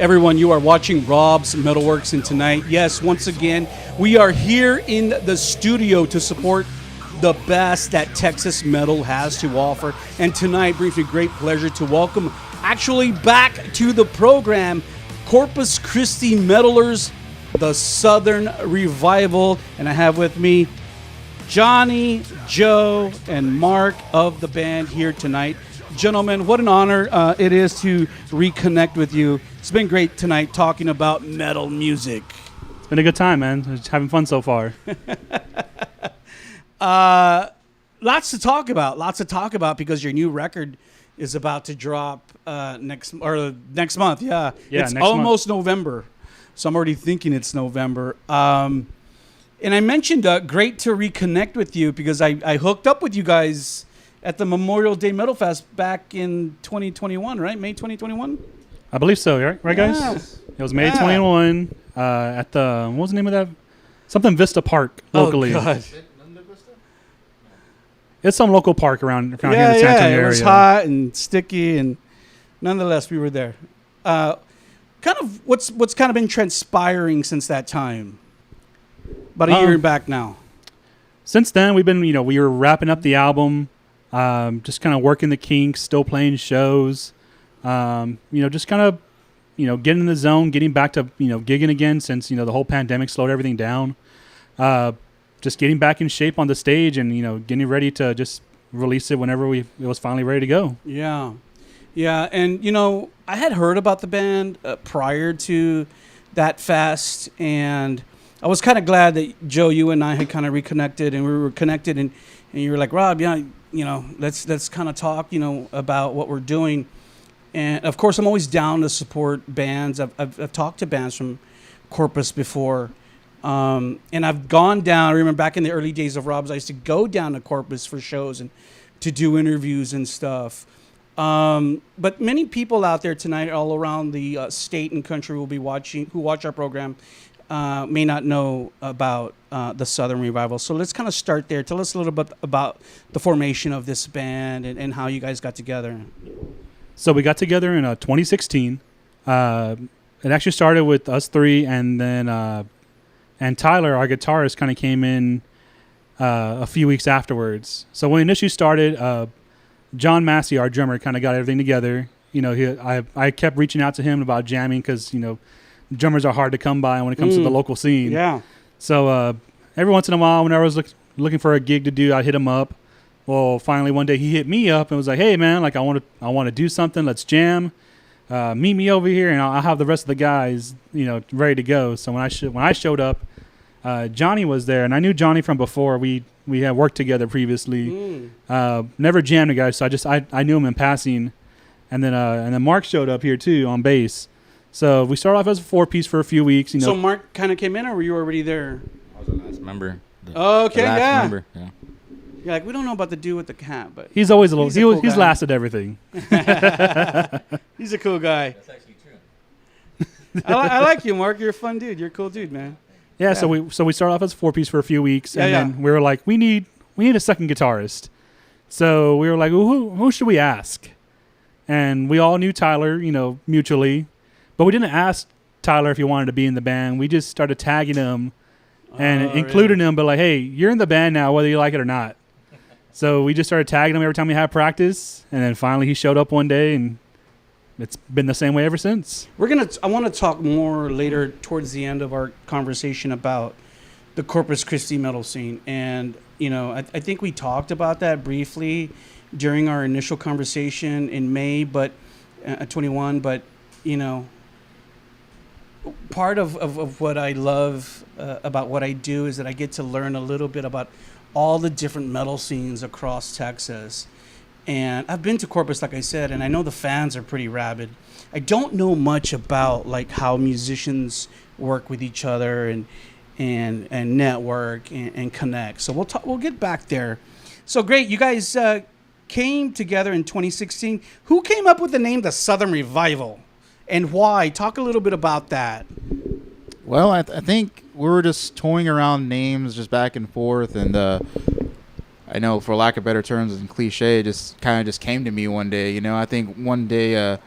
Everyone, you are watching Rob's Metalworks, and tonight, yes, once again, we are here in the studio to support the best that Texas metal has to offer. And tonight brings me great pleasure to welcome, actually back to the program, Corpus Christi metalers, the Southern Revival. And I have with me Johnny, Joe, and Mark of the band here tonight. Gentlemen, what an honor it is to reconnect with you. It's been great tonight talking about metal music. It's been a good time, man. Just having fun so far. Lots to talk about because your new record is about to drop next month. Yeah, it's almost November, so I'm already thinking it's November. And I mentioned great to reconnect with you because I hooked up with you guys at the Memorial Day Metalfest back in 2021, right? May 2021? I believe so, right guys? Yeah. It was May 21 at the, what was the name of that? Something Vista Park locally. Oh, God. It's some local park around here in the San Antonio area. It was hot and sticky, and nonetheless, we were there. Kind of what's kind of been transpiring since that time? About a year back now. Since then, we've been, we were wrapping up the album, just kind of working the kinks, still playing shows, just kind of, getting in the zone, getting back to, gigging again since, the whole pandemic slowed everything down. Just getting back in shape on the stage and, getting ready to just release it whenever it was finally ready to go. Yeah. Yeah. And, I had heard about the band prior to that fest, and I was kind of glad that, Joe, you and I had kind of reconnected, and we were connected, and you were like, Rob, let's kind of talk, about what we're doing. And, of course, I'm always down to support bands. I've talked to bands from Corpus before. And I've gone down. I remember back in the early days of Rob's, I used to go down to Corpus for shows and to do interviews and stuff. But many people out there tonight, all around the state and country, who watch our program, may not know about the Southern Revival. So let's kind of start there. Tell us a little bit about the formation of this band and how you guys got together. So we got together in 2016. It actually started with us three, and then and Tyler, our guitarist, kind of came in a few weeks afterwards. So when we initially started, John Massey, our drummer, kind of got everything together. I kept reaching out to him about jamming because, drummers are hard to come by when it comes to the local scene. Yeah. So every once in a while, whenever I was looking for a gig to do, I'd hit him up. Well, finally one day he hit me up and was like, "Hey man, I want to do something. Let's jam. Meet me over here, and I'll have the rest of the guys, ready to go." So when I showed up, Johnny was there, and I knew Johnny from before. We had worked together previously. Never jammed together, so I knew him in passing. And then Mark showed up here too on bass. So we started off as a 4-piece for a few weeks. So Mark kind of came in, or were you already there? I was the last member. Okay, yeah. Member, yeah. You're like, we don't know about the dude with the cat, but he's always he's guy. lasted everything. He's a cool guy. That's actually true. I like you, Mark. You're a fun dude. You're a cool dude, man. Yeah. So we started off as a 4-piece for a few weeks, and then we were like, we need a second guitarist. So we were like, well, who should we ask? And we all knew Tyler, mutually, but we didn't ask Tyler if he wanted to be in the band. We just started tagging him and including him, but like, hey, you're in the band now, whether you like it or not. So we just started tagging him every time we had practice, and then finally he showed up one day, and it's been the same way ever since. I want to talk more later towards the end of our conversation about the Corpus Christi metal scene. And, I think we talked about that briefly during our initial conversation in May, but 21. But, part of what I love about what I do is that I get to learn a little bit about all the different metal scenes across Texas. And I've been to Corpus, like I said, and I know the fans are pretty rabid. I don't know much about how musicians work with each other and network and connect. So we'll get back there. So great, you guys came together in 2016. Who came up with the name the Southern Revival, and why? Talk a little bit about that. Well, I think we were just toying around names just back and forth, and I know, for lack of better terms and cliche, it just kind of just came to me one day. I think one day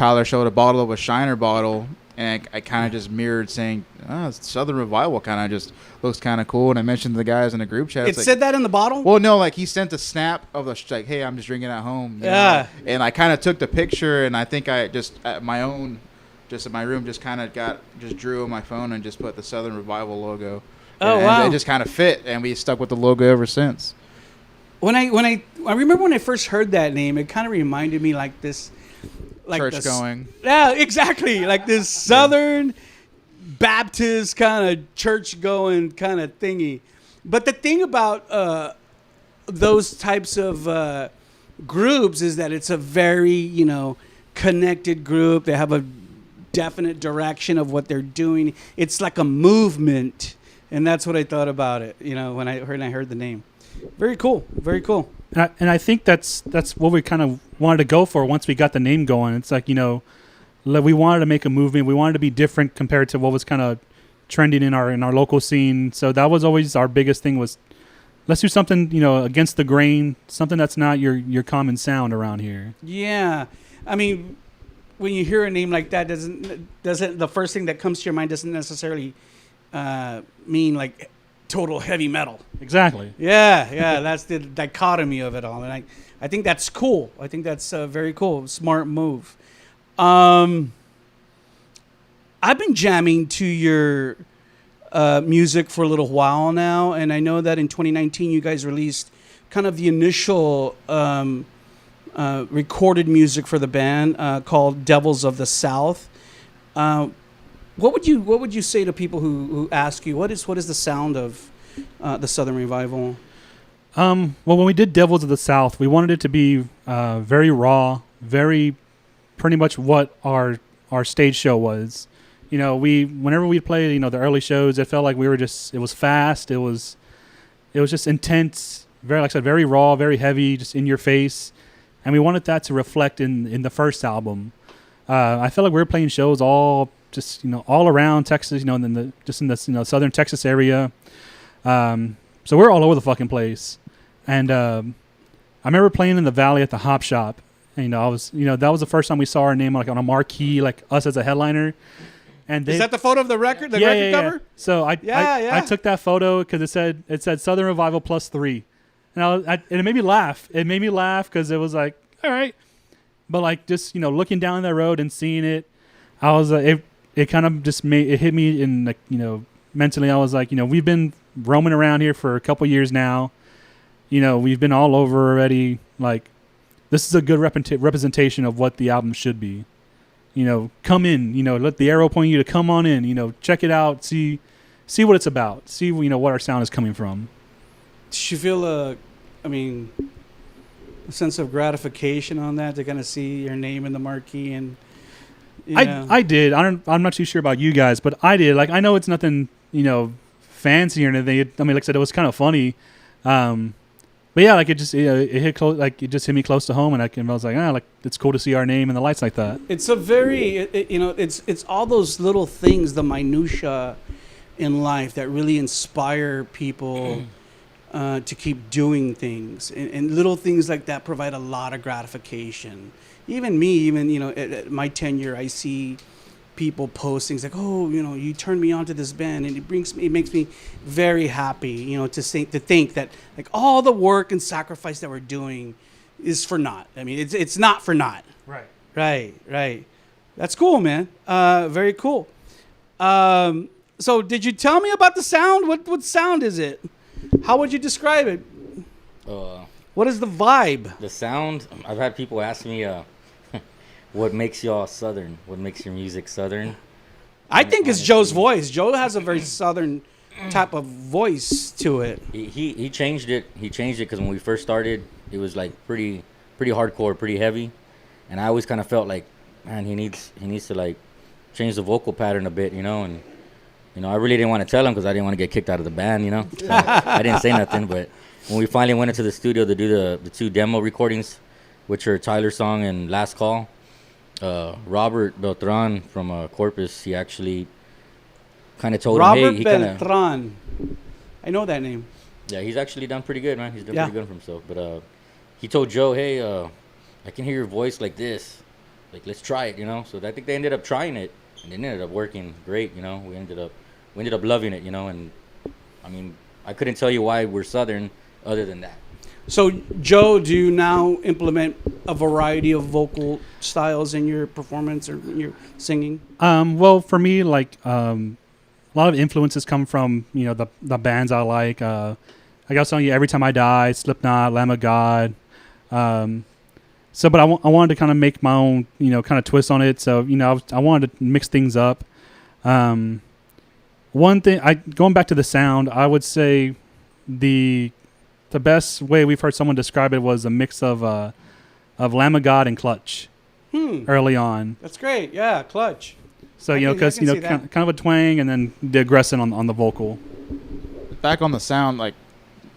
Tyler showed a bottle of a Shiner bottle, and I kind of just mirrored saying, Southern Revival kind of just looks kind of cool. And I mentioned to the guys in the group chat. It said that in the bottle? Well, no, like he sent a snap of the like, hey, I'm just drinking at home. You know? And I kind of took the picture, and I think I just at my own, just in my room, just kind of just drew on my phone and just put the Southern Revival logo. Oh, wow. And it just kind of fit, and we stuck with the logo ever since. I remember when I first heard that name, it kind of reminded me like this. Like church going. Yeah, exactly. Like this Southern Baptist kind of church going kind of thingy. But the thing about those types of groups is that it's a very, connected group. They have a definite direction of what they're doing. It's like a movement. And that's what I thought about it, when I heard the name. Very cool. Very cool. And I think that's what we kind of wanted to go for once we got the name going. It's like, we wanted to make a movement. We wanted to be different compared to what was kind of trending in our local scene. So that was always our biggest thing was let's do something, against the grain, something that's not your common sound around here. Yeah. I mean, when you hear a name like that, doesn't the first thing that comes to your mind doesn't necessarily mean like total heavy metal. Exactly. Yeah, that's the dichotomy of it all, and I think that's cool. I think that's very cool, smart move. I've been jamming to your music for a little while now, and I know that in 2019 you guys released kind of the initial recorded music for the band called Devils of the South. What would you say to people who ask you what is the sound of the Southern Revival? Well, when we did Devils of the South, we wanted it to be very raw, very pretty much what our stage show was. Whenever we played, the early shows, it felt like it was fast, it was just intense, very, like I said, very raw, very heavy, just in your face, and we wanted that to reflect in the first album. I felt like we were playing shows all around Texas, in the southern Texas area. So we're all over the fucking place. And I remember playing in the Valley at the Hop Shop. And, that was the first time we saw our name like on a marquee, like us as a headliner. And is that the photo of the record, record cover? Yeah. So I took that photo because it said Southern Revival +3, and it made me laugh. It made me laugh because it was like, all right, but like just looking down that road and seeing it, I was it kind of just it hit me in like mentally. I was like, we've been roaming around here for a couple years now. We've been all over already. Like, this is a good representation of what the album should be. Come in, let the arrow point you to come on in, check it out, see what it's about, see, what our sound is coming from. Did you feel a sense of gratification on that to kind of see your name in the marquee? And I did. I'm not too sure about you guys, but I did. Like, I know it's nothing, fancy or anything. Like I said, it was kind of funny. But yeah, like it just it hit close, like it just hit me close to home, and I was like, like it's cool to see our name in the lights like that. It's a very, it's all those little things, the minutia in life that really inspire people to keep doing things, and little things like that provide a lot of gratification. Even me, at my tenure, I see people post things like, you turned me on to this band, and it makes me very happy, to think that like all the work and sacrifice that we're doing is for naught. I mean, it's not for naught. Right. That's cool, man. Very cool. So did you tell me about the sound? What sound is it? How would you describe it? What is the vibe? The sound, I've had people ask me, what makes y'all Southern? What makes your music Southern? I think it's Joe's voice. Joe has a very Southern type of voice to it. He changed it. He changed it because when we first started, it was like pretty hardcore, pretty heavy, and I always kind of felt like, man, he needs to like change the vocal pattern a bit, and I really didn't want to tell him because I didn't want to get kicked out of the band, So I didn't say nothing. But when we finally went into the studio to do the 2 demo recordings, which are Tyler's song and Last Call. Robert Beltran from Corpus, he actually kind of told him, hey, he Beltran. I know that name. Yeah, he's actually done pretty good, man. He's done pretty good for himself. But he told Joe, hey, I can hear your voice like this. like, let's try it, you know. So I think they ended up trying it, and it ended up working great, you know. We ended up loving it, you know. And I mean, I couldn't tell you why we're Southern other than that. So, Joe, do you now implement a variety of vocal styles in your performance or in your singing? Well, for me, like a lot of influences come from the bands I like. I was telling you, Every Time I Die, Slipknot, Lamb of God. But I wanted to kind of make my own, kind of twist on it. So, I wanted to mix things up. One thing, going back to the sound, I would say the best way we've heard someone describe it was a mix of Lamb of God and Clutch early on. That's great. Yeah, Clutch. So, because, kind of a twang and then the aggression on the vocal. Back on the sound, like,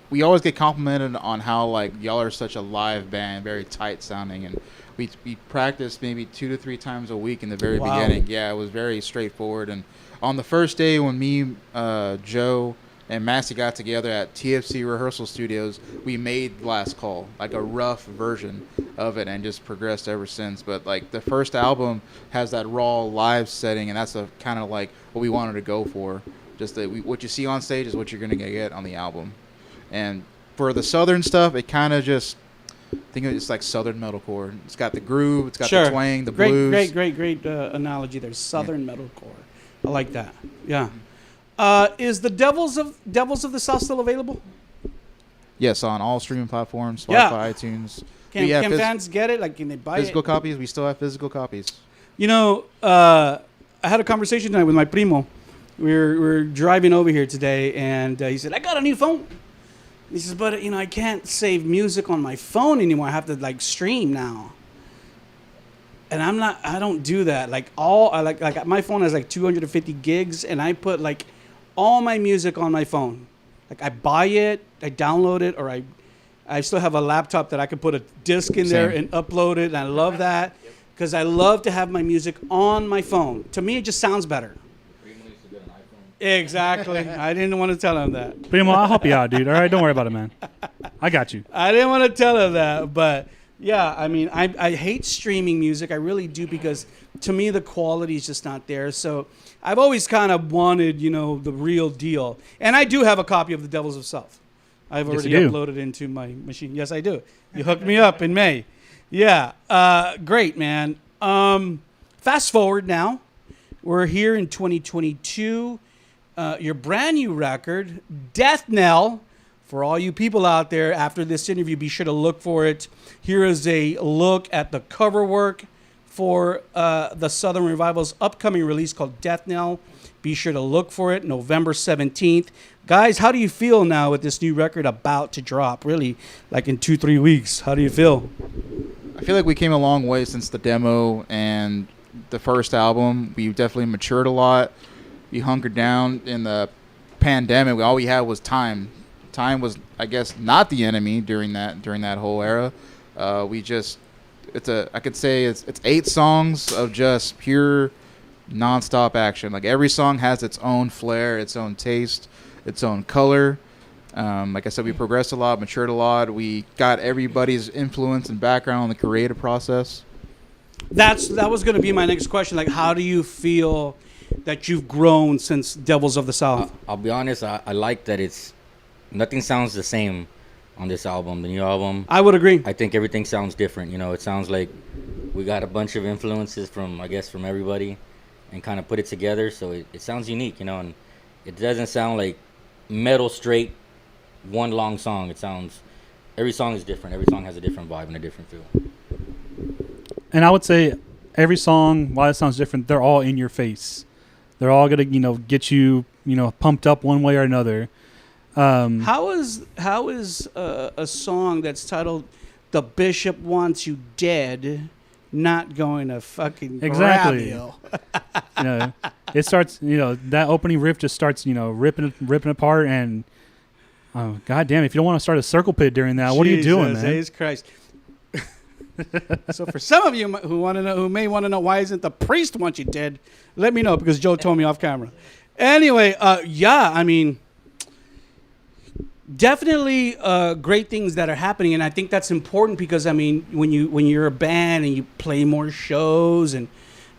we always get complimented on how, like, y'all are such a live band, very tight sounding, and we practiced maybe 2 to 3 times a week in the very beginning. Yeah, it was very straightforward. And on the first day when me, Joe, and Massey got together at TFC Rehearsal Studios, we made Last Call, like a rough version of it, and just progressed ever since. But, like, the first album has that raw live setting, and that's kind of like what we wanted to go for. Just what you see on stage is what you're going to get on the album. And for the Southern stuff, it kind of just, I think it's like Southern metalcore. It's got the groove, it's got the twang, the blues. Great analogy there. Southern metalcore. I like that. Yeah. Is the Devils of the South still available? Yes, on all streaming platforms, Spotify, iTunes. Can fans get it? Like, can they buy physical copies? We still have physical copies. I had a conversation tonight with my primo. We're driving over here today, and he said, I got a new phone. He says, but, I can't save music on my phone anymore. I have to, like, stream now. And I don't do that. Like, my phone has, like, 250 gigs, and I put, like, all my music on my phone. Like, I buy it, I download it, or I still have a laptop that I can put a disc in there and upload it, and I love that because I love to have my music on my phone. To me, it just sounds better. Exactly. I didn't want to tell him that. Primo, I'll help you out, dude. All right, don't worry about it, man. I got you. I didn't want to tell him that, but yeah, I mean, I hate streaming music. I really do, because to me the quality is just not there. So I've always kind of wanted, the real deal. And I do have a copy of The Devils of South. I've already uploaded into my machine. Yes, I do. You hooked me up in May. Yeah. Great, man. Fast forward now. We're here in 2022. Your brand new record, Death Knell. For all you people out there, after this interview, be sure to look for it. Here is a look at the cover work for the Southern Revival's upcoming release called Death Knell. Be sure to look for it, November 17th. Guys, how do you feel now with this new record about to drop? Really, like in 2-3 weeks. How do you feel? I feel like we came a long way since the demo and the first album. We definitely matured a lot. We hunkered down in the pandemic. All we had was time. Time was, I guess, not the enemy during that whole era. I could say it's 8 songs of just pure nonstop action. Like, every song has its own flair, its own taste, its own color. Like I said, we progressed a lot, matured a lot. We got everybody's influence and background in the creative process. That was going to be my next question. Like, how do you feel that you've grown since Devils of the South? I'll be honest, I like that nothing sounds the same on this album, the new album. I would agree. I think everything sounds different. It sounds like we got a bunch of influences from everybody and kind of put it together. So it sounds unique, and it doesn't sound like metal straight, one long song. Every song is different. Every song has a different vibe and a different feel. And I would say every song, while it sounds different, they're all in your face. They're all going to, get you, pumped up one way or another. How is a song that's titled "The Bishop Wants You Dead" not going to fucking grab you? It starts. That opening riff just starts. Ripping apart, and goddamn, if you don't want to start a circle pit during that, what are you doing, man? Jesus Christ! So for some of you who may want to know why isn't the priest want you dead, let me know, because Joe told me off camera. Anyway, I mean, definitely great things that are happening, and I think that's important because I mean, when you're a band and you play more shows and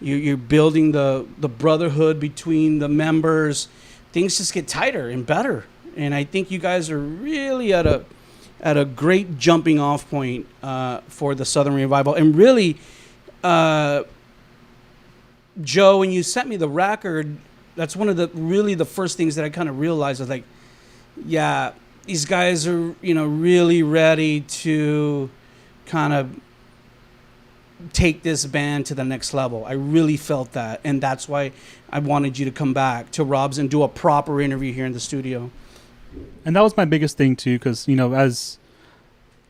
you're building the brotherhood between the members, things just get tighter and better. And I think you guys are really at a great jumping off point for the Southern Revival. And really, Joe, when you sent me the record, that's one of the first things that I kind of realized. I was like, yeah, these guys are, really ready to kind of take this band to the next level. I really felt that. And that's why I wanted you to come back to Rob's and do a proper interview here in the studio. And that was my biggest thing too, because,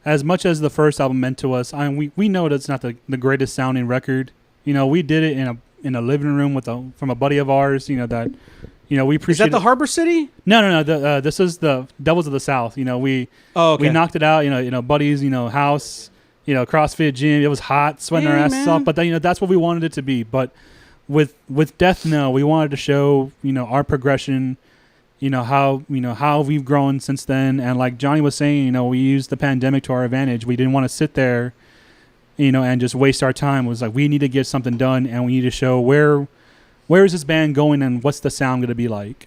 as much as the first album meant to us, we know that it's not the greatest sounding record. We did it in a living room from a buddy of ours, we appreciate. Is that the Harbor City? No. This is the Devils of the South. We knocked it out. Buddy's house. CrossFit gym. It was hot, sweating our asses off. But that's what we wanted it to be. But with Death Knell, we wanted to show our progression. How we've grown since then. And like Johnny was saying, we used the pandemic to our advantage. We didn't want to sit there, and just waste our time. It was like we need to get something done, and we need to show where is this band going and what's the sound going to be like.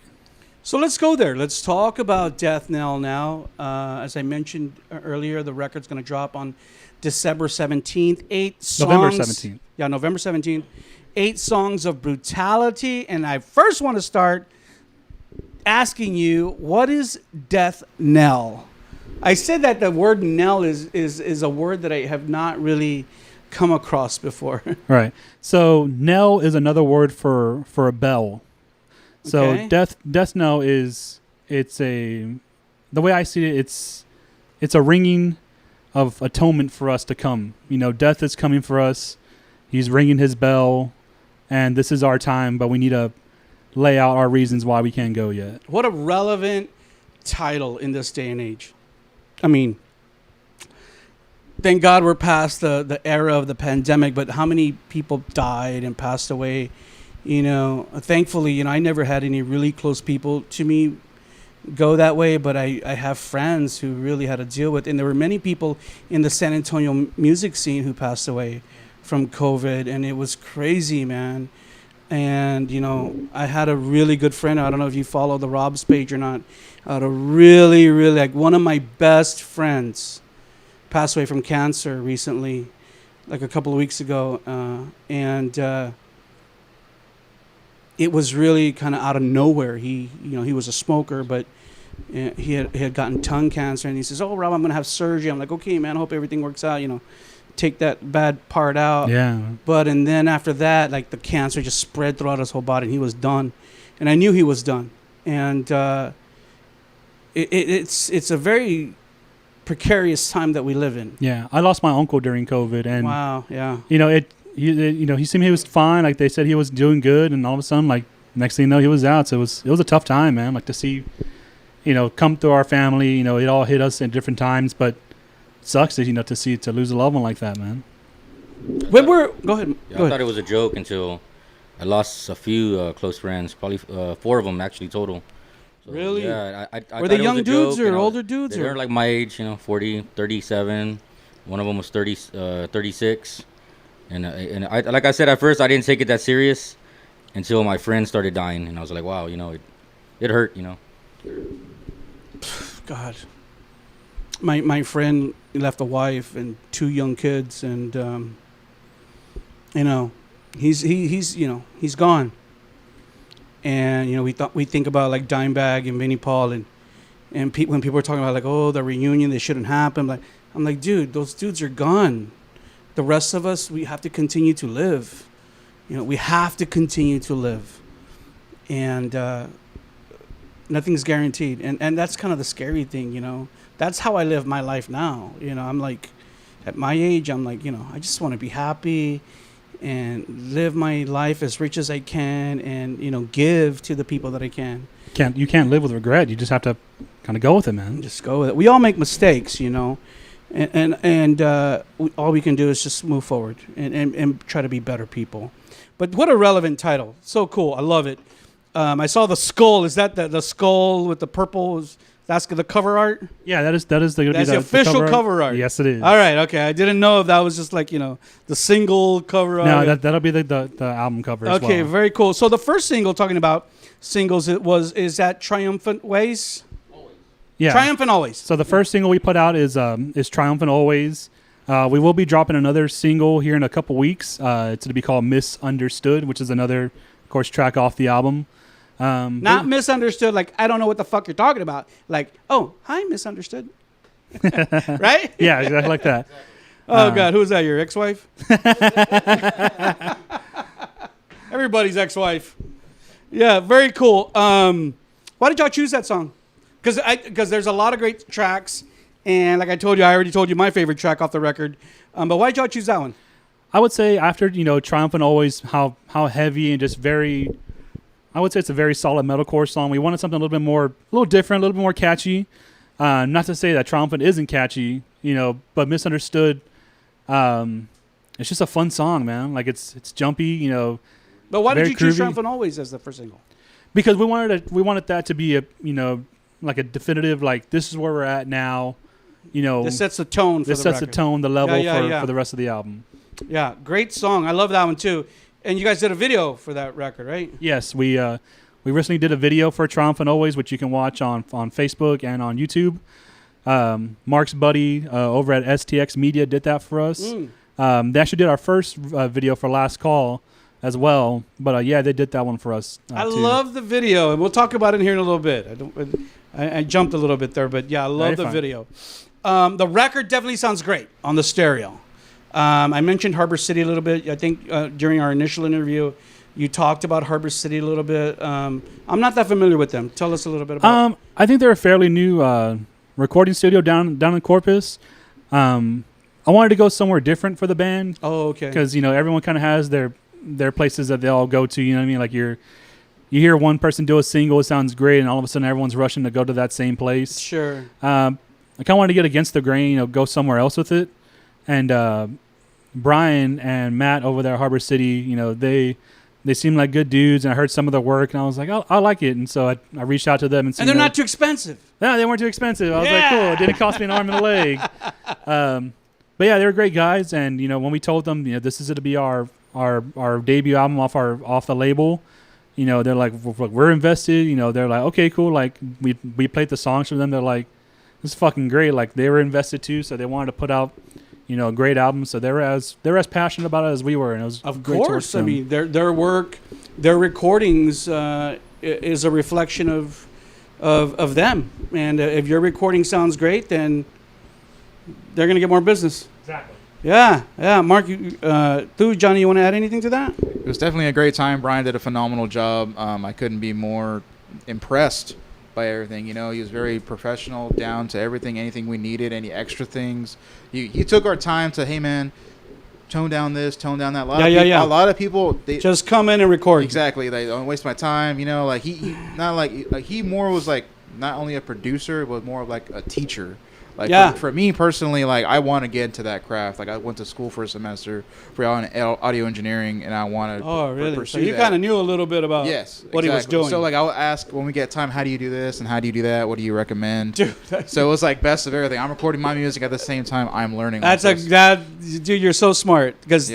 So let's go there. Let's talk about Death Knell now. As I mentioned earlier, the record's going to drop on December 17th. 8 songs. November 17th. Yeah, November 17th. 8 songs of brutality. And I first want to start asking you, what is Death Knell? I said that the word Knell is a word that I have not really come across before. Right. So Knell is another word for a bell. So Okay. Death Knell the way I see it, it's a ringing of atonement for us to come. Death is coming for us. He's ringing his bell, and this is our time, but we need to lay out our reasons why we can't go yet. What a relevant title in this day and age. I mean, thank God we're past the era of the pandemic, but how many people died and passed away? Thankfully, I never had any really close people to me go that way, but I have friends who really had to deal with, and there were many people in the San Antonio music scene who passed away from COVID, and it was crazy, man. And, I had a really good friend. I don't know if you follow the Rob's page or not. I had a really, really, one of my best friends passed away from cancer recently, like a couple of weeks ago. And it was really kind of out of nowhere. He was a smoker, but he had gotten tongue cancer. And he says, "Oh, Rob, I'm going to have surgery." I'm like, "Okay, man, I hope everything works out, take that bad part out." Yeah. And then after that, the cancer just spread throughout his whole body, and he was done. And I knew he was done. And it's a very precarious time that we live in. Yeah. I lost my uncle during COVID, and Wow. Yeah. he seemed he was fine. Like they said, he was doing good, and all of a sudden, next thing you know, he was out. So it was a tough time, man. To see, come through our family. It all hit us at different times, but it sucks to lose a loved one like that, man. Go ahead. Yeah, I thought it was a joke until I lost a few close friends, probably 4 of them actually total. So, Really? Yeah, I Were thought they it was young a dudes joke, or older dudes? They were like my age, 40, 37. One of them was 36. And I, like I said at first, I didn't take it that serious until my friend started dying, and I was like, wow, it hurt, God. My friend left a wife and 2 young kids, and he's gone. And we think about Dimebag and Vinnie Paul, and when people were talking about the reunion, they shouldn't happen. I'm like, dude, those dudes are gone. The rest of us, we have to continue to live. We have to continue to live, and nothing's guaranteed. And that's kind of the scary thing, That's how I live my life now. I'm at my age, I'm I just want to be happy and live my life as rich as I can, and give to the people that I can. You can't live with regret. You just have to kind of go with it, man. Just go with it. We all make mistakes, and all we can do is just move forward and try to be better people. But what a relevant title! So cool, I love it. I saw the skull. Is that the skull with the purple? Is That's the cover art. Yeah, that is the official cover art. Yes, it is. All right, okay. I didn't know if that was just like the single cover art. No, that'll be the album cover. As Okay, well. very cool. So the first single, talking about singles, is that Triumphant Ways? Yeah, Triumphant Always. So the first single we put out is Triumphant Always. We will be dropping another single here in a couple weeks. It's going to be called Misunderstood, which is another, of course, track off the album. Not misunderstood, like I don't know what the fuck you're talking about. Like, oh, hi, misunderstood. Right? Yeah, exactly like that. Oh, God. Who's that? Your ex-wife? Everybody's ex-wife. Yeah, very cool. Why did y'all choose that song? Because there's a lot of great tracks. And like I told you, I already told you my favorite track off the record. But why did y'all choose that one? I would say after, Triumphant Always, how heavy and just very... I would say it's a very solid metalcore song. We wanted something a little different, a little bit more catchy. Not to say that Triumphant isn't catchy, but Misunderstood. It's just a fun song, man. Like it's jumpy, But why did you choose groovy. Triumphant Always as the first single? Because we wanted that to be a like a definitive, like this is where we're at now. This sets the tone for this the sets record. the tone, the level Yeah. for the rest of the album. Yeah, great song. I love that one too. And you guys did a video for that record, right? Yes, we recently did a video for Triumphant Always, which you can watch on Facebook and on YouTube. Mark's buddy over at STX Media did that for us. They actually did our first video for Last Call as well. But yeah, they did that one for us. I too. love the video, and we'll talk about it here in a little bit. I jumped a little bit there, but yeah, I love the video. The record definitely sounds great on the stereo. I mentioned Harbor City a little bit. I think during our initial interview, you talked about Harbor City a little bit. I'm not that familiar with them. Tell us a little bit about. I think they're a fairly new recording studio down in Corpus. I wanted to go somewhere different for the band. Oh, okay. Because everyone kind of has their places that they all go to. You know what I mean? Like you hear one person do a single, it sounds great, and all of a sudden everyone's rushing to go to that same place. Sure. I kind of wanted to get against the grain, go somewhere else with it. And Brian and Matt over there at Harbor City, they seem like good dudes, and I heard some of their work, and I was like, I like it. And so I reached out to them. And they're not too expensive. No, they weren't too expensive. I was like, cool. It didn't cost me an arm and a leg. But yeah, they were great guys. And, when we told them, this is going to be our debut album off the label, they're like, we're invested. They're like, okay, cool. Like, we played the songs for them. They're like, this is fucking great. Like, they were invested too, so they wanted to put out a great album. So they were as passionate about it as we were, and it was Of great to work course. with I them. mean, their work, their recordings is a reflection of them. And if your recording sounds great, then they're gonna get more business. Exactly. Yeah. Mark, Johnny, you want to add anything to that? It was definitely a great time. Brian did a phenomenal job. I couldn't be more impressed by everything. He was very professional, down to everything, anything we needed, any extra things. He took our time to, hey man, tone down this, tone down that. A lot of people, they just come in and record. Exactly. They don't waste my time. Like he not like he more was like not only a producer, but more of like a teacher. Like for me personally, like I want to get into that craft. Like I went to school for a semester for audio engineering, and I want to. Oh, really? Pursue So you kind of knew a little bit about what he was doing. So like I'll ask when we get time, how do you do this and how do you do that? What do you recommend? Dude, so it was like best of everything. I'm recording my music at the same time I'm learning. Dude, you're so smart because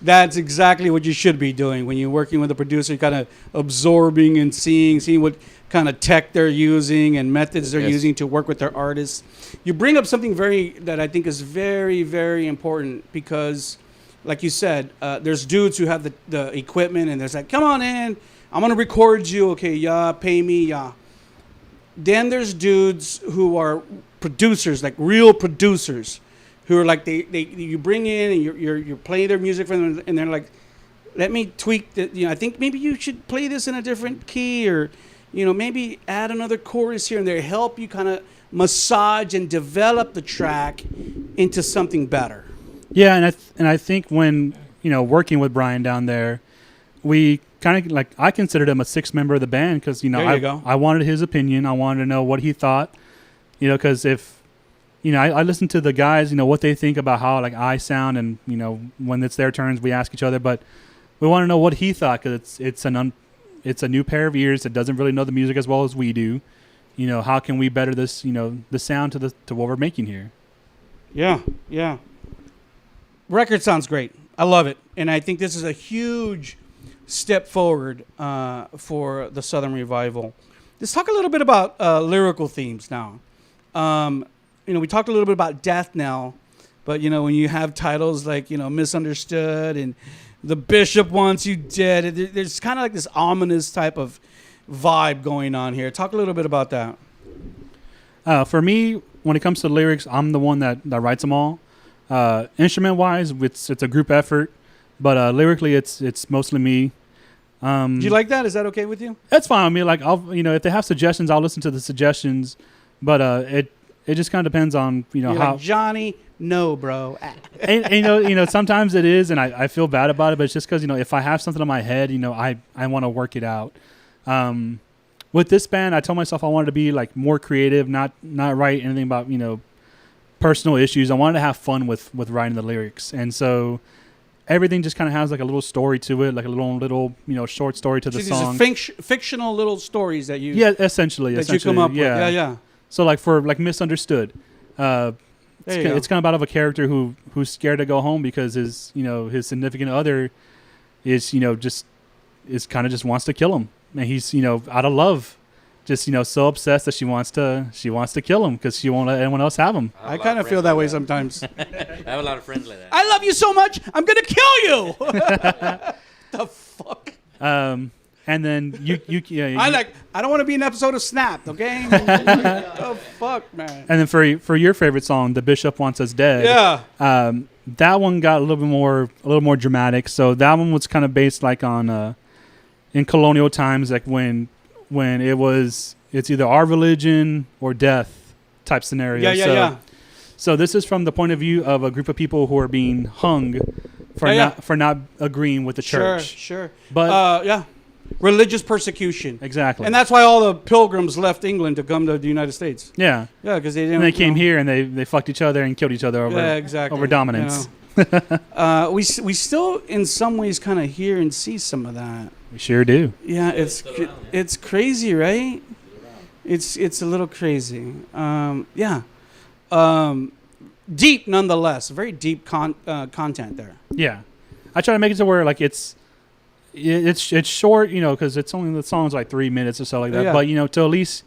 that's exactly what you should be doing when you're working with a producer. You're kind of absorbing and seeing what kind of tech they're using and methods they're using to work with their artists. You bring up something that I think is very, very important because, like you said, there's dudes who have the equipment and there's like, come on in, I'm going to record you. Okay, yeah, pay me, yeah. Then there's dudes who are producers, like real producers, who are like, you bring in and you're playing their music for them and they're like, let me tweak the, I think maybe you should play this in a different key or, maybe add another chorus here and there, help you kind of massage and develop the track into something better. Yeah, and I think when working with Brian down there, we kind of like I considered him a sixth member of the band because I wanted his opinion. I wanted to know what he thought. Because if I listen to the guys, what they think about how like I sound, and when it's their turns, we ask each other, but we want to know what he thought because it's a new pair of ears that doesn't really know the music as well as we do. how can we better this, the sound to what we're making here. Yeah. Record sounds great. I love it. And I think this is a huge step forward for the Southern Revival. Let's talk a little bit about lyrical themes now. We talked a little bit about death now, but, when you have titles like, Misunderstood and The Bishop Wants You Dead, there's kind of like this ominous type of vibe going on here. Talk a little bit about that. For me, when it comes to lyrics, I'm the one that writes them all. Instrument-wise, it's a group effort, but lyrically, it's mostly me. Do you like that? Is that okay with you? That's fine with me. Like, if they have suggestions, I'll listen to the suggestions, but it just kind of depends on You're how like, Johnny. No, bro. and sometimes it is, and I feel bad about it, but it's just because if I have something in my head, I want to work it out. With this band, I told myself I wanted to be like more creative, not write anything about personal issues. I wanted to have fun with writing the lyrics, and so everything just kind of has like a little story to it, like a little short story to the song. These are fictional little stories that you essentially you come up with. Yeah. So like for like Misunderstood, it's kind of about a character who's scared to go home because his significant other is kind of just wants to kill him, and he's out of love, just so obsessed that she wants to kill him because she won't let anyone else have him. I kind of feel that way sometimes. I have a lot of friends like that. I love you so much, I'm gonna kill you. The fuck. And then you I don't want to be an episode of Snapped, okay? Oh fuck, man. And then for your favorite song, The Bishop Wants Us Dead. Yeah. That one got a little more dramatic. So that one was kind of based like on in colonial times, like when it's either our religion or death type scenario. Yeah. So this is from the point of view of a group of people who are being hung for not agreeing with the church. Sure. But religious persecution. Exactly. And that's why all the pilgrims left England to come to the United States. Yeah. Yeah, because they didn't. And they came here and they fucked each other and killed each other over dominance. We still in some ways kind of hear and see some of that. We sure do. Yeah, it's crazy, right? It's a little crazy. Deep nonetheless. Very deep content there. Yeah, I try to make it to where like it's short, because it's only the song's like 3 minutes or so like that. Yeah. But to at least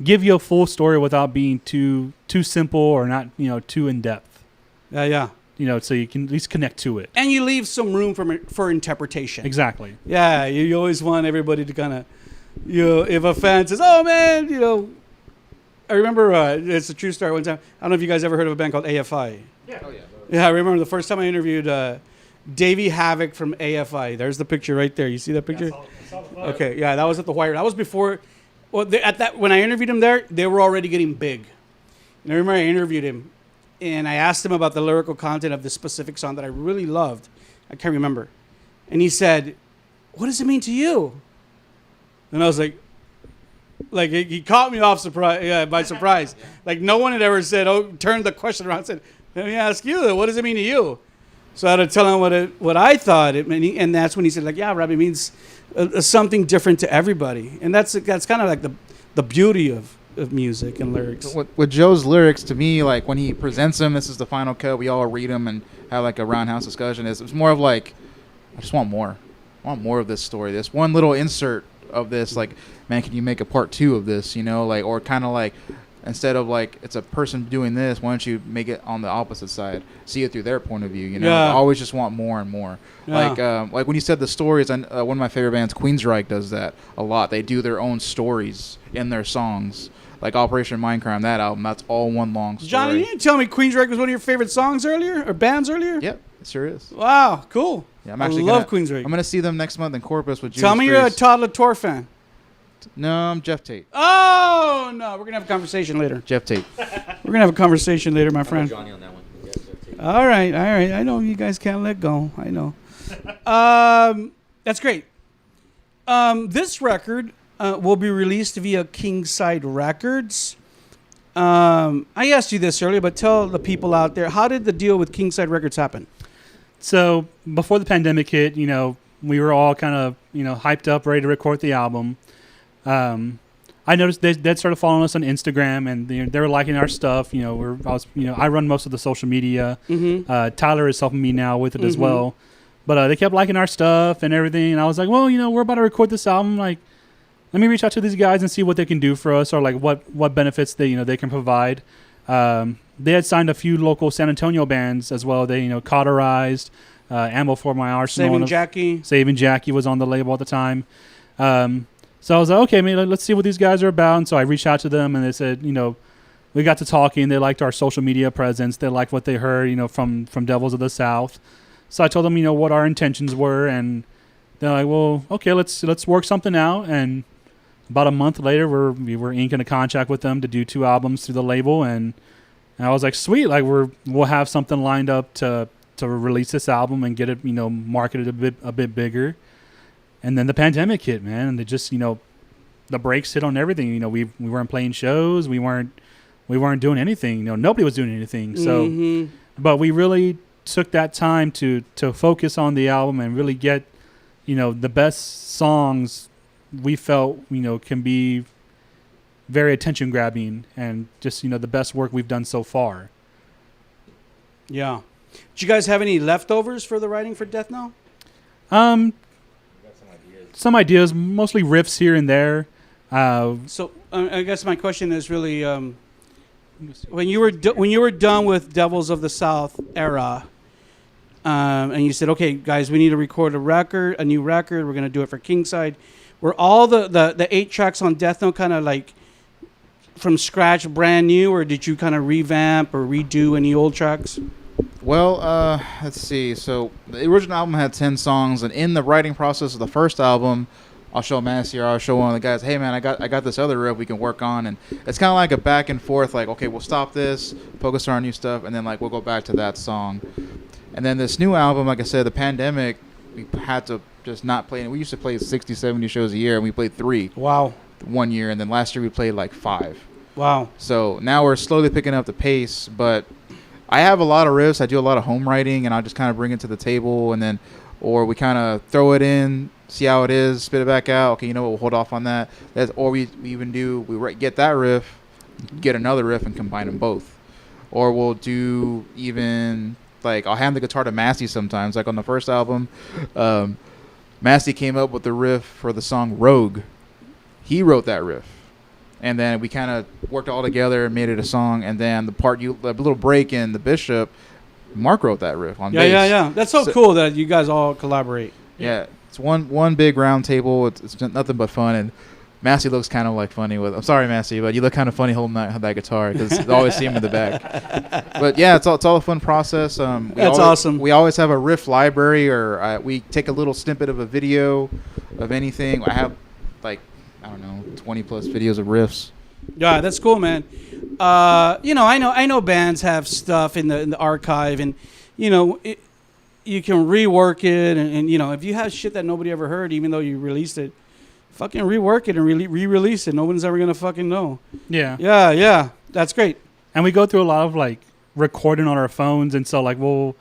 give you a full story without being too simple or not too in depth. Yeah. So you can at least connect to it. And you leave some room for interpretation. Exactly. Yeah, you always want everybody to kind of, if a fan says, "Oh man," I remember it's a true story. One time, I don't know if you guys ever heard of a band called AFI. Yeah. Oh yeah. Yeah, I remember the first time I interviewed Davey Havoc from AFI. There's the picture right there. You see that picture? Okay, yeah, that was at the Wire. That was before. Well, when I interviewed him there, they were already getting big. And I remember I interviewed him, and I asked him about the lyrical content of this specific song that I really loved. I can't remember. And he said, "What does it mean to you?" And I was like he caught me off by surprise. Like no one had ever said, turned the question around and said, "Let me ask you, what does it mean to you?" So I had to tell him what I thought it meant, and that's when he said, like, "Yeah, Robbie, it means something different to everybody." And that's kind of like the beauty of music and lyrics. With Joe's lyrics, to me, like when he presents them, this is the final cut. We all read them and have like a roundhouse discussion. It's more of like, I just want more. I want more of this story. This one little insert of this, like, man, can you make a part 2 of this? Or kind of like, instead of like it's a person doing this, why don't you make it on the opposite side? See it through their point of view. I always just want more and more. Yeah. Like when you said the stories, and one of my favorite bands, Queensryche, does that a lot. They do their own stories in their songs. Like Operation Mindcrime, that album, that's all one long story. Johnny, you didn't tell me Queensryche was one of your favorite songs earlier or bands earlier? Yep, it sure is. Wow, cool. Yeah, I love Queensryche. I'm gonna see them next month in Corpus with Judas Tell me Priest. you're a Todd Latour fan. No, I'm Jeff Tate. Oh no, we're gonna have a conversation later. Jeff Tate. We're gonna have a conversation later, my friend. Johnny on that one. Yes, All right. I know you guys can't let go. I know. That's great. This record will be released via Kingside Records. I asked you this earlier, but tell the people out there, how did the deal with Kingside Records happen? So before the pandemic hit, we were all kind of, hyped up, ready to record the album. I noticed they started following us on Instagram, and they were liking our stuff. I run most of the social media. Mm-hmm. Tyler is helping me now with it as well. But they kept liking our stuff and everything, and I was like, well, we're about to record this album. Like, let me reach out to these guys and see what they can do for us, or like what benefits they can provide. They had signed a few local San Antonio bands as well. They cauterized, Ammo for My Arsenal. Saving Jackie was on the label at the time. So I was like, okay, let's see what these guys are about. And so I reached out to them, and they said, we got to talking. They liked our social media presence. They liked what they heard, from Devils of the South. So I told them, what our intentions were, and they're like, well, okay, let's work something out. And about a month later, we were inking a contract with them to do 2 albums through the label, and I was like, sweet, like we'll have something lined up to release this album and get it, marketed a bit bigger. And then the pandemic hit, man, and it just, the brakes hit on everything. We weren't playing shows, we weren't doing anything. Nobody was doing anything. So, but we really took that time to focus on the album and really get, the best songs we felt, can be very attention grabbing, and just, the best work we've done so far. Yeah. Did you guys have any leftovers for the writing for Death Knell? Some ideas, mostly riffs here and there. So I guess my question is really, when you were done with Devils of the South era, and you said, okay, guys, we need to record a new record. We're going to do it for Kingside. Were all the 8 tracks on Death Knell kind of like from scratch, brand new, or did you kind of revamp or redo any old tracks? Well, let's see. So the original album had 10 songs, and in the writing process of the first album, I'll show Massey or I'll show one of the guys, hey man, I got this other riff we can work on, and it's kind of like a back and forth. Like, okay, we'll stop this, focus on our new stuff, and then like we'll go back to that song. And then this new album, like I said, the pandemic, we had to just not play. We used to play 60, 70 shows a year, and we played 3. Wow. 1 year, and then last year we played like 5. Wow. So now we're slowly picking up the pace, but I have a lot of riffs. I do a lot of home writing, and I just kind of bring it to the table, and then, or we kind of throw it in, see how it is, spit it back out. Okay, we'll hold off on that. Or we even get that riff, get another riff, and combine them both. Or we'll do even, like, I'll hand the guitar to Massey sometimes. Like on the first album, Massey came up with the riff for the song Rogue. He wrote that riff. And then we kind of worked all together and made it a song. And then the little break in the Bishop, Mark wrote that riff on bass. Yeah. That's so cool that you guys all collaborate. Yeah, it's one big round table. It's nothing but fun. And Massey looks kind of like funny with. I'm sorry, Massey, but you look kind of funny holding that guitar because I always see him in the back. But yeah, it's all a fun process. That's awesome. We always have a riff library, or we take a little snippet of a video of anything. I have 20 plus videos of riffs. Yeah, that's cool, man. I know bands have stuff in the archive, and you can rework it, and if you have shit that nobody ever heard, even though you released it, fucking rework it and re-release it. No one's ever gonna fucking know. Yeah, that's great. And we go through a lot of like recording on our phones, and so like we'll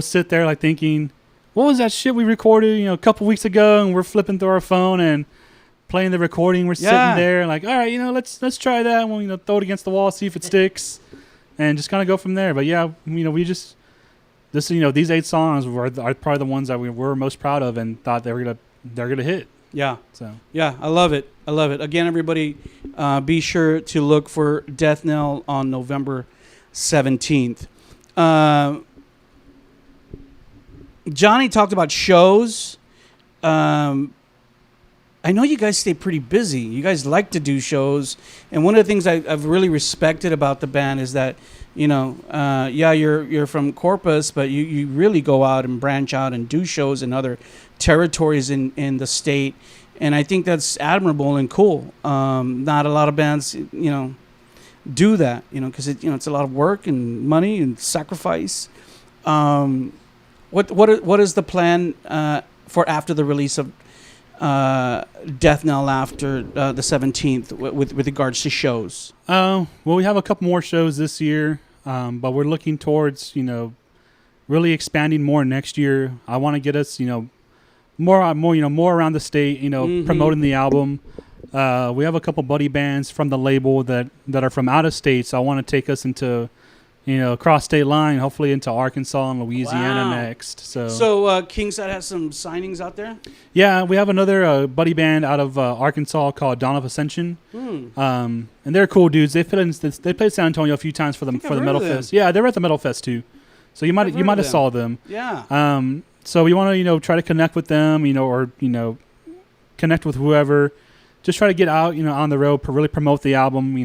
sit there like thinking, what was that shit we recorded a couple weeks ago, and we're flipping through our phone and playing the recording. We're sitting there like, all right, let's try that. We'll throw it against the wall, see if it sticks, and just kind of go from there. But yeah, we just these 8 songs are probably the ones that we were most proud of and thought they're gonna hit. Yeah. So yeah, I love it. Again, everybody, be sure to look for Death Knell on November 17th. Johnny talked about shows. I know you guys stay pretty busy. You guys like to do shows. And one of the things I've really respected about the band is that, you're from Corpus, but you really go out and branch out and do shows in other territories in the state. And I think that's admirable and cool. Not a lot of bands, do that, because it's a lot of work and money and sacrifice. What is the plan for after the release of Death Knell after the 17th with regards to shows? Well, we have a couple more shows this year, but we're looking towards really expanding more next year. I want to get us more around the state, promoting the album. We have a couple buddy bands from the label that are from out of state. So I want to take us into, cross state line, hopefully into Arkansas and Louisiana Wow. next. So Kingside has some signings out there. yeah, we have another buddy band out of Arkansas called Dawn of Ascension. And they're cool dudes. They played San Antonio a few times for the I've heard of them. Metalfest. Yeah, they were at the Metalfest too. So you might heard of have them. saw them. Yeah. So we want to try to connect with them, or connect with whoever. Just try to get out, on the road, really promote the album,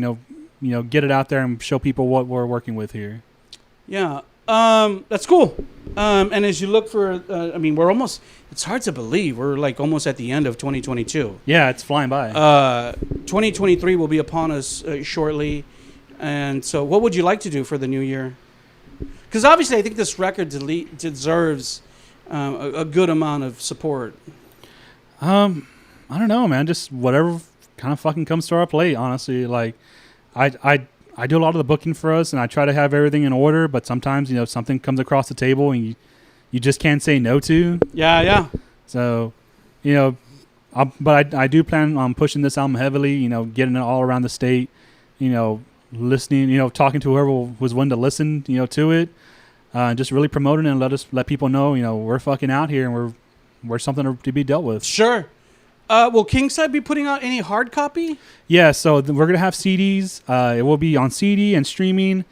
get it out there and show people what we're working with here. Yeah. That's cool. And as you look for, we're almost, it's hard to believe we're like almost at the end of 2022. Yeah, it's flying by. 2023 will be upon us shortly. And so what would you like to do for the new year? Because obviously I think this record deserves a good amount of support. I don't know, man. Just whatever kind of fucking comes to our plate, honestly. Like, I do a lot of the booking for us, and I try to have everything in order. But sometimes, something comes across the table, and you just can't say no to. Yeah. So, but I do plan on pushing this album heavily. Getting it all around the state. Listening. Talking to whoever was willing to listen. To it. Just really promoting it and let people know. We're fucking out here, and we're something to be dealt with. Sure. Will Kingside be putting out any hard copy? Yeah, so we're going to have CDs. It will be on CD and streaming.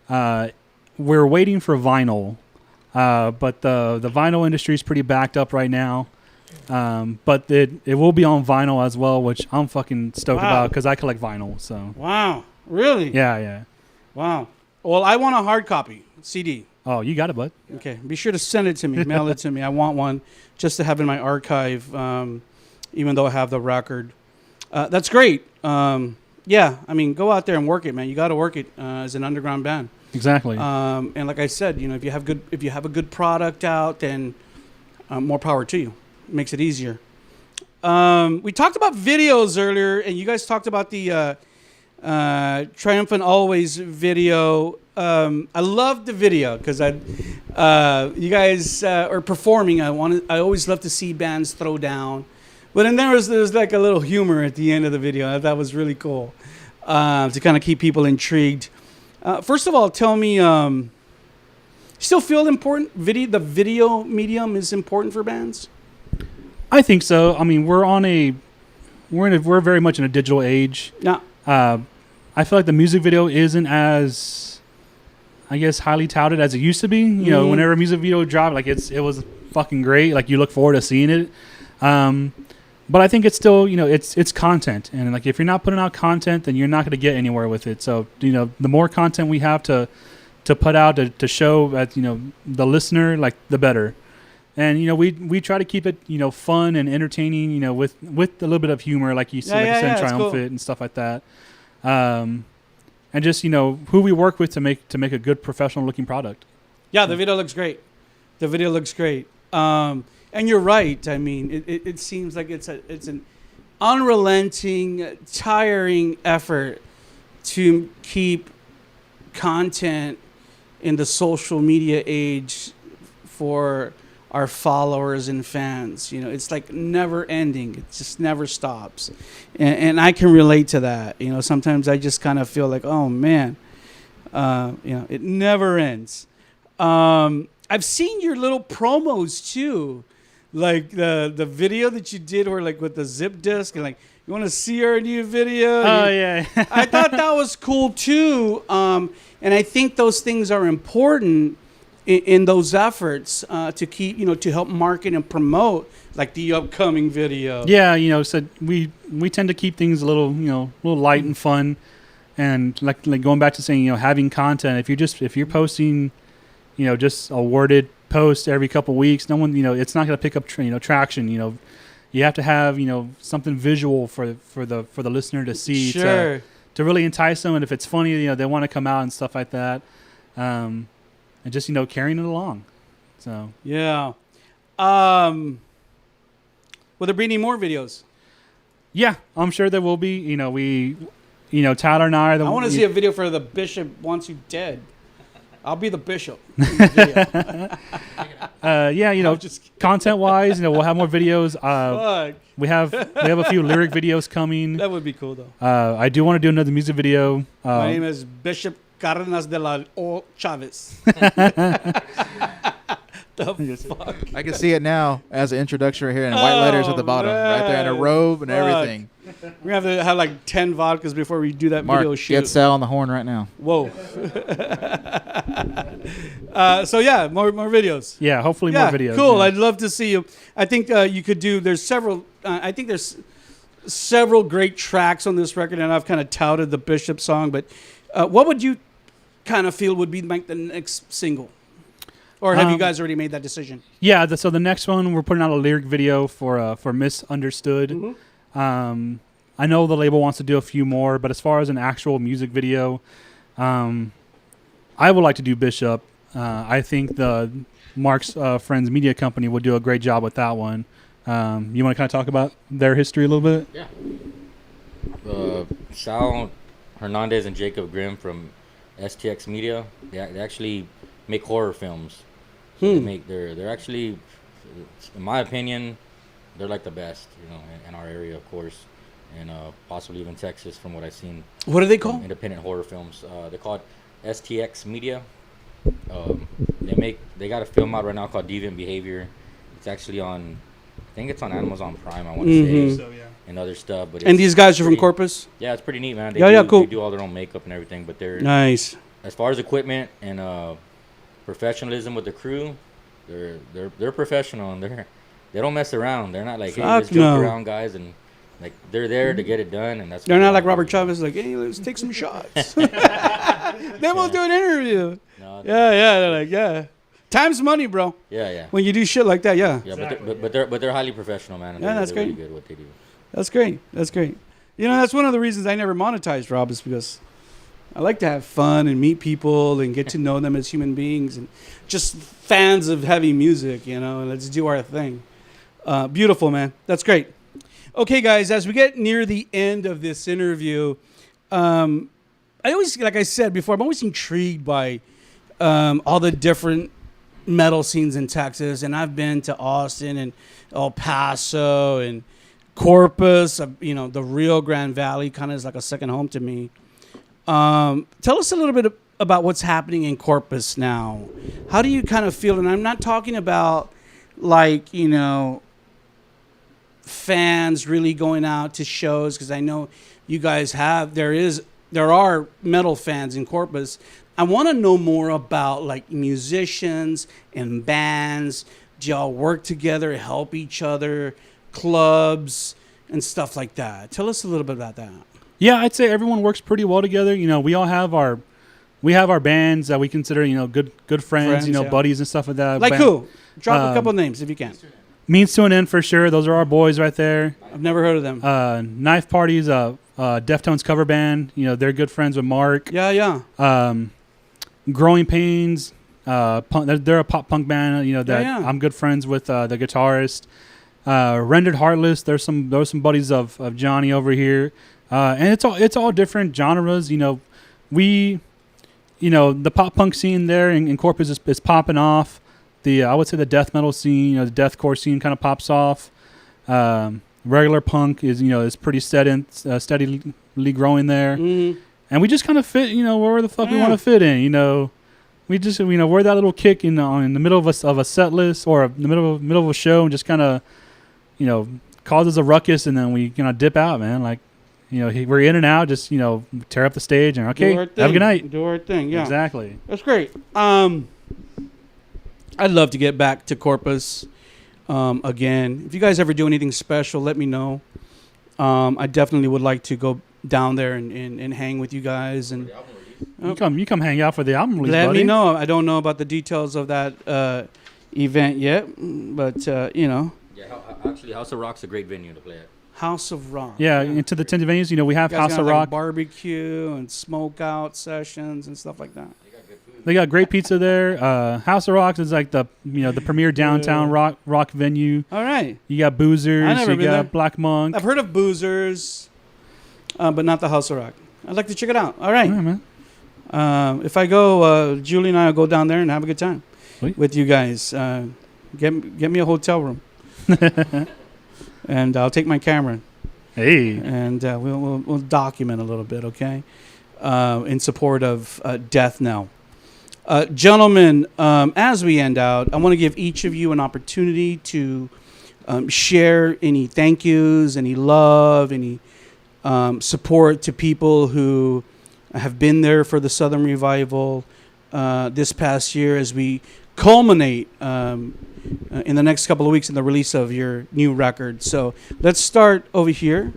We're waiting for vinyl, but the vinyl industry is pretty backed up right now. But it will be on vinyl as well, which I'm fucking stoked about because I collect vinyl. So Wow, really? Yeah. Wow. Well, I want a hard copy CD. Oh, you got it, bud. Okay, be sure to send it to me. Mail it to me. I want one just to have in my archive. Even though I have the record. That's great. Yeah, go out there and work it, man. You got to work it as an underground band. Exactly. And like I said, if you have a good product out, then more power to you. It makes it easier. We talked about videos earlier, and you guys talked about the Triumphant Always video. I love the video because you guys are performing. I always love to see bands throw down. But then there was like a little humor at the end of the video. I thought was really cool to kind of keep people intrigued. First of all, tell me, still feel important? The video medium is important for bands? I think so. We're very much in a digital age. Yeah. I feel like the music video isn't as, I guess, highly touted as it used to be. Whenever a music video dropped, like it was fucking great. Like you look forward to seeing it. But I think it's still, it's content. And like, if you're not putting out content, then you're not going to get anywhere with it. So, the more content we have to put out to show at, the listener, like the better. And, we try to keep it, fun and entertaining, with a little bit of humor, like you said, Triumphant cool. And stuff like that. And just, who we work with to make a good professional looking product. Yeah. The video looks great. And you're right. It seems like it's an unrelenting, tiring effort to keep content in the social media age for our followers and fans. It's like never ending. It just never stops. And I can relate to that. Sometimes I just kind of feel like, oh man, it never ends. I've seen your little promos too. Like the video that you did where like with the zip disc and like, you want to see our new video? Oh, yeah. I thought that was cool too. And I think those things are important in those efforts to keep, to help market and promote like the upcoming video. Yeah, so we tend to keep things a little, little light and fun. And like going back to saying, having content, if you're posting, just a worded post every couple of weeks, no one, it's not going to pick up traction. You have to have something visual for the listener to see. Sure. To really entice them, and if it's funny, they want to come out and stuff like that, and just carrying it along. So yeah. Will there be any more videos? Yeah, I'm sure there will be. Tyler and I are I want to see a video for The Bishop Wants You Dead. I'll be the bishop. In the video. Yeah, you know, just content-wise, you know, we'll have more videos. Fuck. We have a few lyric videos coming. That would be cool, though. I do want to do another music video. My name is Bishop Cardenas de la O. Chavez. The fuck? I can see it now as an introduction right here in white letters at the bottom, right there in a robe and everything. We're going to have to have like 10 vodkas before we do that Mark, video shoot. get Sal on the horn right now. Whoa. So yeah, more videos. Yeah, hopefully more videos. Cool. Yeah. I'd love to see you. I think you could do. There's several. I think there's several great tracks on this record, and I've kind of touted the Bishop song. But what would you kind of feel would be like the next single, or have you guys already made that decision? Yeah. So the next one, we're putting out a lyric video for Misunderstood. Mm-hmm. I know the label wants to do a few more, but as far as an actual music video, I would like to do Bishop. I think the Mark's Friends Media Company would do a great job with that one. You want to kind of talk about their history a little bit? Yeah. Sal Hernandez and Jacob Grimm from STX Media, they actually make horror films. So they're actually, in my opinion, they're like the best, you know, in our area, of course, and possibly even Texas, from what I've seen. What are they called? Independent horror films. They're called STX Media. They got a film out right now called Deviant Behavior. It's actually on, I think it's on Amazon Prime, I want to say, So, yeah. and other stuff. But And these guys are from Corpus? Yeah, it's pretty neat, man. Cool. They do all their own makeup and everything, but they're Nice. as far as equipment and professionalism with the crew, they're professional, and they don't mess around. They're not like, hey, let's joke around, guys, and like they're there to get it done, and that's. They're not like Robert Chavez, like, hey, let's take some shots. Then we'll do an interview. No, They're like, yeah. Time's money, bro. Yeah. When you do shit like that, yeah. Yeah, Exactly. but they're highly professional, man. And Yeah, that's they're really great. good at what they do. That's great. That's great. You know, that's one of the reasons I never monetized, Rob, is because I like to have fun and meet people and get to know them as human beings and just fans of heavy music, you know, and let's do our thing. Beautiful, man. That's great. Okay, guys, as we get near the end of this interview, I always, like I said before, I'm always intrigued by all the different metal scenes in Texas, and I've been to Austin and El Paso and Corpus, you know, the Rio Grande Valley kind of is like a second home to me. Tell us a little bit about what's happening in Corpus now. How do you kind of feel? And I'm not talking about like, you know, fans really going out to shows, because I know you guys have, there are metal fans in Corpus. I want to know more about like musicians and bands. Do y'all work together, help each other, clubs and stuff like that? Tell us a little bit about that. Yeah, I'd say everyone works pretty well together. You know, we all have our bands that we consider, you know, good friends, you know, yeah. buddies and stuff like that. Like who? Drop a couple names if you can. Means to an End for sure. Those are our boys right there. I've never heard of them. Knife Party's Deftones cover band. You know, they're good friends with Mark. Yeah. Growing Pains, they're a pop punk band. You know that Yeah. I'm good friends with the guitarist. Rendered Heartless. There's some buddies of Johnny over here, and it's all different genres. You know, the pop punk scene there in Corpus is popping off. I would say the death metal scene, you know, the deathcore scene kind of pops off. Regular punk is pretty steadily growing there. Mm-hmm. And we just kind of fit, you know, where the fuck we want to fit in. You know, we just, you know, we're that little kick in the middle of a set list or in the middle of a show, and just kind of, you know, causes a ruckus, and then we dip out, man. Like, you know, we're in and out, just, you know, tear up the stage and okay, have a good night. Do our thing, yeah. Exactly. That's great. I'd love to get back to Corpus again. If you guys ever do anything special, let me know. I definitely would like to go down there and hang with you guys. And you come hang out for the album release, let buddy. me know. I don't know about the details of that event yet, but you know. Yeah, actually, House of Rock's a great venue to play at. House of Rock. Yeah, into the tent venues. You know, we have You guys House got, of like, Rock. barbecue and smoke out sessions and stuff like that. They got great pizza there. House of Rocks is like the premier downtown rock venue. All right. You got Boozers. I never You been got there. Black Monk. I've heard of Boozers, but not the House of Rock. I'd like to check it out. All right. Yeah, man. If I go, Julie and I will go down there and have a good time Sweet. with you guys. Get me a hotel room, and I'll take my camera, Hey. and we'll document a little bit, okay? In support of Death Knell. Gentlemen, as we end out, I want to give each of you an opportunity to share any thank yous, any love, any support to people who have been there for the Southern Revival this past year as we culminate in the next couple of weeks in the release of your new record. So let's start over here.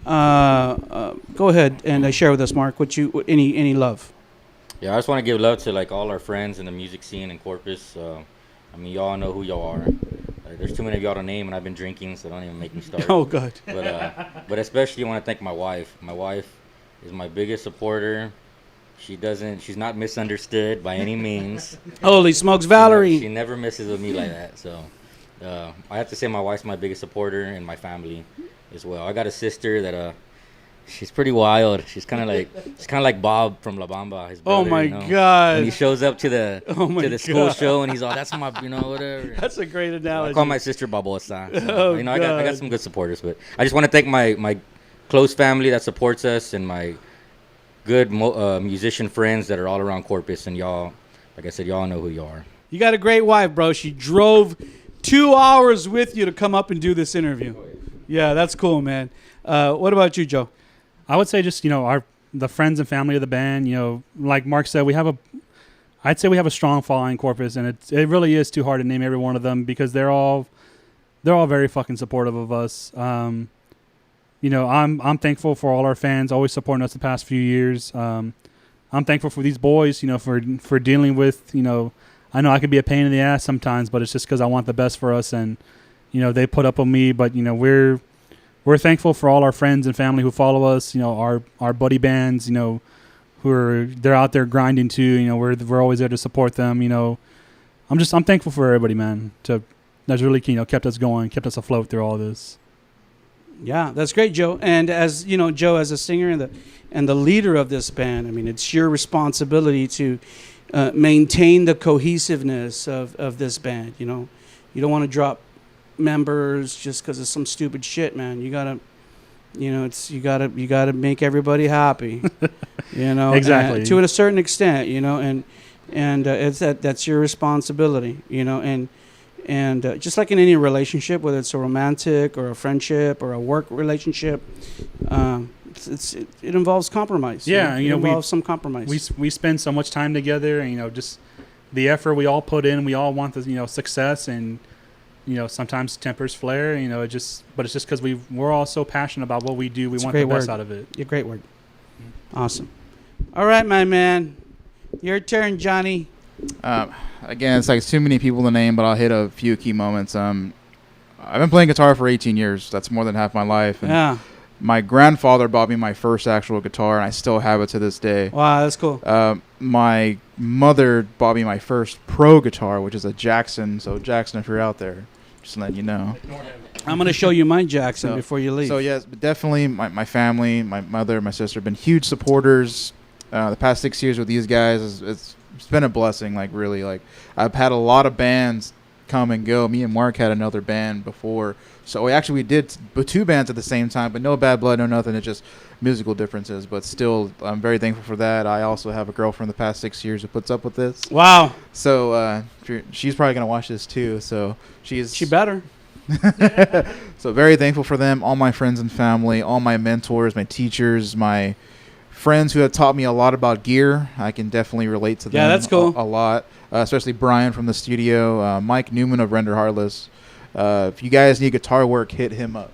Go ahead and share with us, Mark, any love. Yeah, I just want to give love to like all our friends in the music scene in Corpus. I mean, y'all know who y'all are. There's too many of y'all to name, and I've been drinking, so don't even make me start. Oh, God. But especially, I want to thank my wife. My wife is my biggest supporter. She's not misunderstood by any means. Holy smokes, Valerie. She never misses with me like that. So I have to say my wife's my biggest supporter, and my family as well. I got a sister that she's pretty wild. She's kind of like Bob from La Bamba. His brother, Oh my you know? God! When he shows up to the school God. show and he's all, "That's my, whatever." That's a great analogy. I call my sister Babosa. So, Oh, I got God. some good supporters, but I just want to thank my close family that supports us and my good musician friends that are all around Corpus, and y'all, like I said, y'all know who you are. You got a great wife, bro. She drove 2 hours with you to come up and do this interview. Yeah, that's cool, man. What about you, Joe? I would say just, the friends and family of the band, like Mark said, I'd say we have a strong following in Corpus, and it really is too hard to name every one of them because they're all very fucking supportive of us. I'm thankful for all our fans always supporting us the past few years. I'm thankful for these boys, for dealing with, I know I could be a pain in the ass sometimes, but it's just because I want the best for us, and they put up with me. But we're thankful for all our friends and family who follow us. Our buddy bands, they're out there grinding too. We're always there to support them. I'm thankful for everybody, man. That's really kept us going, kept us afloat through all this. Yeah, that's great, Joe. And as you know, Joe, as a singer and the leader of this band, I mean, it's your responsibility to maintain the cohesiveness of this band. You don't want to drop members just because of some stupid shit, man. You gotta make everybody happy. Exactly. To a certain extent, and it's that's your responsibility. And just like in any relationship, whether it's a romantic or a friendship or a work relationship, it involves compromise. Yeah, it involves some compromise. We spend so much time together, and just the effort we all put in. We all want the success, and sometimes tempers flare. But it's just because we're all so passionate about what we do. We want the best out of it. Yeah, great word. Awesome. All right, my man, your turn, Johnny. Again, it's like too many people to name, but I'll hit a few key moments. I've been playing guitar for 18 years. That's more than half my life. And Yeah. my grandfather bought me my first actual guitar, and I still have it to this day. Wow, that's cool. My mother bought me my first pro guitar, which is a Jackson. So Jackson, if you're out there, just letting you know. I'm going to show you my Jackson before you leave. So yes, but definitely my family, my mother, my sister have been huge supporters. The past 6 years with these guys, it's been a blessing. Like really, like I've had a lot of bands come and go. Me and Mark had another band before, so we did two bands at the same time, but no bad blood, no nothing. It's just musical differences, but still, I'm very thankful for that. I also have a girlfriend the past 6 years who puts up with this. Wow. So she's probably gonna watch this too. So she better. So very thankful for them, all my friends and family, all my mentors, my teachers, my friends who have taught me a lot about gear. I can definitely relate to them. Yeah, that's cool. A lot, especially Brian from the studio, Mike Newman of Render Heartless. If you guys need guitar work, hit him up.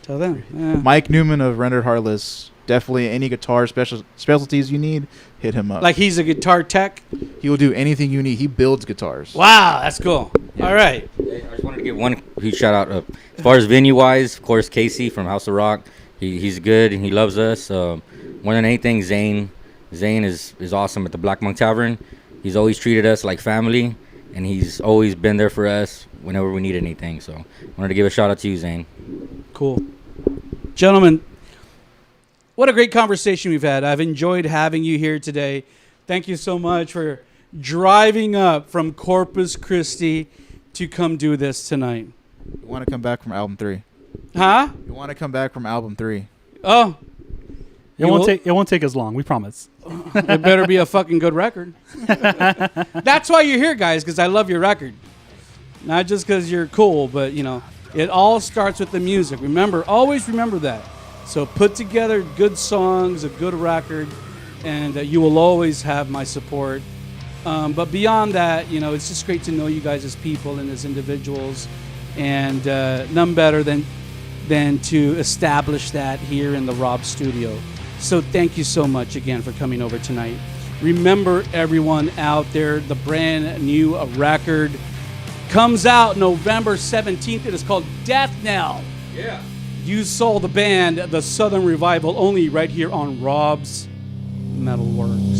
Tell them. Yeah. Mike Newman of Rendered Heartless. Definitely any guitar specialties you need, hit him up. Like he's a guitar tech? He will do anything you need. He builds guitars. Wow, that's cool. Yeah. All right. I just wanted to give one huge shout out. As far as venue-wise, of course, Casey from House of Rock. He's good and he loves us. More than anything, Zane is awesome at the Black Monk Tavern. He's always treated us like family, and he's always been there for us whenever we need anything. So I wanted to give a shout out to you, Zane. Cool. Gentlemen, what a great conversation we've had. I've enjoyed having you here today. Thank you so much for driving up from Corpus Christi to come do this tonight. You want to come back from album 3? Huh? You want to come back from album 3? Oh. It won't take as long, we promise. It better be a fucking good record. That's why you're here, guys, because I love your record. Not just because you're cool, but, you know, it all starts with the music. Always remember that. So put together good songs, a good record, and you will always have my support. But beyond that, you know, it's just great to know you guys as people and as individuals, and none better than to establish that here in the Rob Studio. So thank you so much again for coming over tonight. Remember, everyone out there, the brand new record comes out November 17th. It is called Death Knell. Yeah. You saw the band, the Southern Revival, only right here on Rob's Metalworks.